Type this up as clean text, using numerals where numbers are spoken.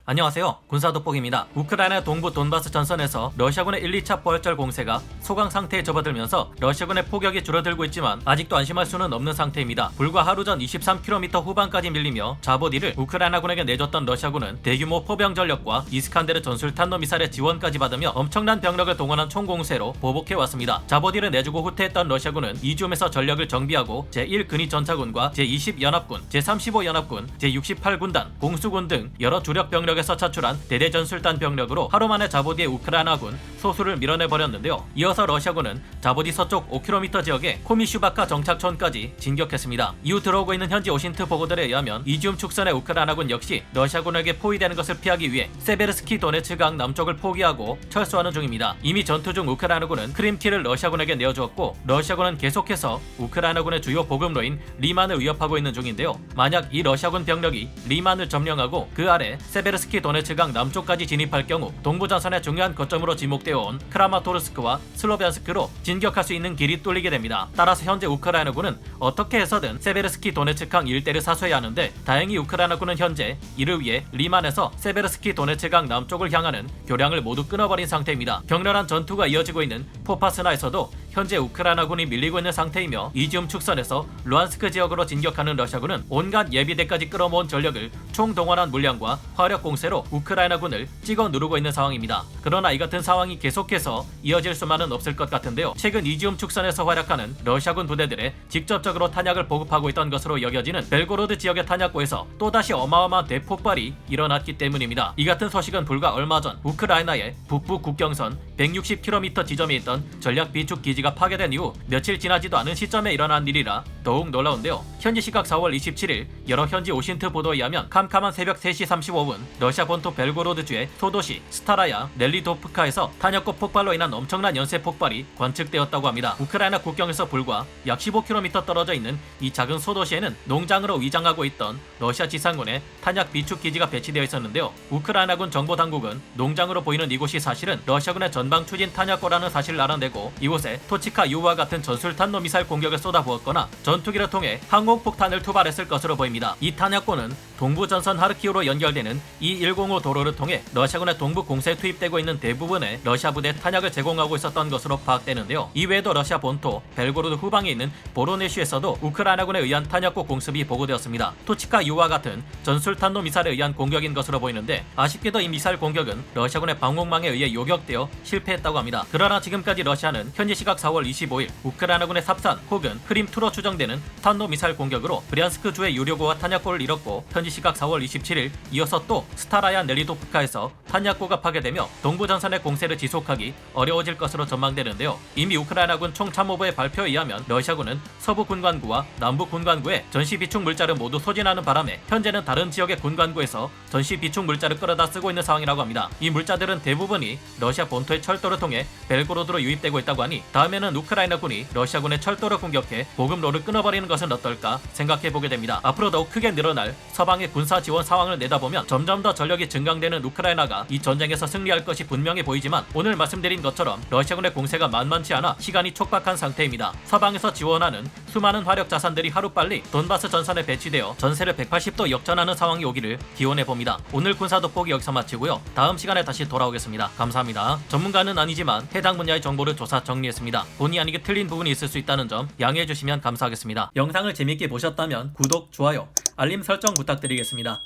안녕하세요. 군사돋보기입니다. 우크라이나 동부 돈바스 전선에서 러시아군의 1, 2차 포괄절 공세가 소강 상태에 접어들면서 러시아군의 포격이 줄어들고 있지만 아직도 안심할 수는 없는 상태입니다. 불과 하루 전 23km 후반까지 밀리며 자보디를 우크라이나군에게 내줬던 러시아군은 대규모 포병 전력과 이스칸데르 전술탄도 미사일의 지원까지 받으며 엄청난 병력을 동원한 총공세로 보복해왔습니다. 자보디를 내주고 후퇴했던 러시아군은 이지움에서 전력을 정비하고 제1근위전차군과 제20연합군, 제35연합군, 제68군단, 공수군 등 여러 주력 병력에서 차출한 대대전술단 병력으로 하루 만에 자보디의 우크라이나군 소수를 밀어내버렸는데요. 이어서 러시아군은 자보디 서쪽 5km 지역의 코미슈바카 정착촌까지 진격했습니다. 이후 들어오고 있는 현지 오신트 보고들에 의하면 이지움 축선의 우크라이나군 역시 러시아군에게 포위되는 것을 피하기 위해 세베르스키 도네츠강 남쪽을 포기하고 철수하는 중입니다. 이미 전투 중 우크라이나군은 크림키를 러시아군에게 내어주었고 러시아군은 계속해서 우크라이나군의 주요 보급로인 리만을 위협하고 있는 중인데요. 만약 이 러시아군 병력이 리만을 점령하고 그 아래 세베르스키 도네츠강 남쪽까지 진입할 경우 동부전선의 중요한 거점으로 지목되어 온 크라마토르스크와 슬로비안스크로 진격할 수 있는 길이 뚫리게 됩니다. 따라서 현재 우크라이나군은 어떻게 해서든 세베르스키 도네츠강 일대를 사수해야 하는데 다행히 우크라이나군은 현재 이를 위해 리만에서 세베르스키 도네츠강 남쪽을 향하는 교량을 모두 끊어버린 상태입니다. 격렬한 전투가 이어지고 있는 포파스나에서도 현재 우크라이나군이 밀리고 있는 상태이며 이지움 축선에서 루안스크 지역으로 진격하는 러시아군은 온갖 예비대까지 끌어모은 전력을 총동원한 물량과 화력 공세로 우크라이나군을 찍어 누르고 있는 상황입니다. 그러나 이 같은 상황이 계속해서 이어질 수만은 없을 것 같은데요. 최근 이지움 축선에서 활약하는 러시아군 부대들의 직접적으로 탄약을 보급하고 있던 것으로 여겨지는 벨고로드 지역의 탄약고에서 또다시 어마어마한 대폭발이 일어났기 때문입니다. 이 같은 소식은 불과 얼마 전 우크라이나의 북부 국경선 160km 지점에 있던 전략 비축 기지가 파괴된 이후 며칠 지나지도 않은 시점에 일어난 일이라 더욱 놀라운데요. 현지 시각 4월 27일 여러 현지 오신트 보도에 의하면 캄캄한 새벽 3시 35분 러시아 본토 벨고로드주의 소도시 스타라야 넬리도프카에서 탄약고 폭발로 인한 엄청난 연쇄 폭발이 관측되었다고 합니다. 우크라이나 국경에서 불과 약 15km 떨어져 있는 이 작은 소도시에는 농장으로 위장하고 있던 러시아 지상군의 탄약 비축 기지가 배치되어 있었는데요. 우크라이나군 정보당국은 농장으로 보이는 이곳이 사실은 러시아군의 전방 추진 탄약고라는 사실을 알아내고 이곳에 토치카 U와 같은 전술탄도 미사일 공격을 쏟아부었거나 전투기를 통해 항공폭탄을 투발했을 것으로 보입니다. 이 탄약고는 동부전선 하르키우로 연결되는 E105 도로를 통해 러시아군의 동부 공세에 투입되고 있는 대부분의 러시아 부대 탄약을 제공하고 있었던 것으로 파악되는데요. 이외에도 러시아 본토 벨고로드 후방에 있는 보로네시에서도 우크라이나군에 의한 탄약고 공습이 보고되었습니다. 토치카 U와 같은 전술탄도 미사일에 의한 공격인 것으로 보이는데 아쉽게도 이 미사일 공격은 러시아군의 방공망에 의해 요격되어 실패했다고 합니다. 그러나 지금까지 러시아는 현지 시각 4월 25일 우크라이나군의 삽산 혹은 크림2로 추정되는 탄도 미사일 공격으로 브리안스크 주의 유료고와 탄약고를 잃었고 현지 시각 4월 27일 이어서 또 스타라야 넬리도프카에서 탄약고가 파괴되며 동부전선의 공세를 지속하기 어려워질 것으로 전망되는데요. 이미 우크라이나군 총참모부의 발표에 의하면 러시아군은 서부 군관구와 남부 군관구에 전시 비축 물자를 모두 소진하는 바람에 현재는 다른 지역의 군관구에서 전시 비축 물자를 끌어다 쓰고 있는 상황이라고 합니다. 이 물자들은 대부분이 러시아 본토의 철도를 통해 벨고로드로 유입되고 있다고 하니 다음에는 우크라이나군이 러시아군의 철도를 공격해 보급로를 끊어버리는 것은 어떨까 생각해보게 됩니다. 앞으로 더욱 크게 늘어날 서방의 군사 지원 상황을 내다보면 점점 더 전력이 증강되는 우크라이나가 이 전쟁에서 승리할 것이 분명해 보이지만 오늘 말씀드린 것처럼 러시아군의 공세가 만만치 않아 시간이 촉박한 상태입니다. 서방에서 지원하는 수많은 화력 자산들이 하루빨리 돈바스 전선에 배치되어 전세를 180도 역전하는 상황이 오기를 기원해봅니다. 오늘 군사돋보기 여기서 마치고요. 다음 시간에 다시 돌아오겠습니다. 감사합니다. 전문가는 아니지만 해당 분야의 정보를 조사 정리했습니다. 본의 아니게 틀린 부분이 있을 수 있다는 점 양해해 주시면 감사하겠습니다. 영상을 재밌게 보셨다면 구독, 좋아요, 알림 설정 부탁드리겠습니다.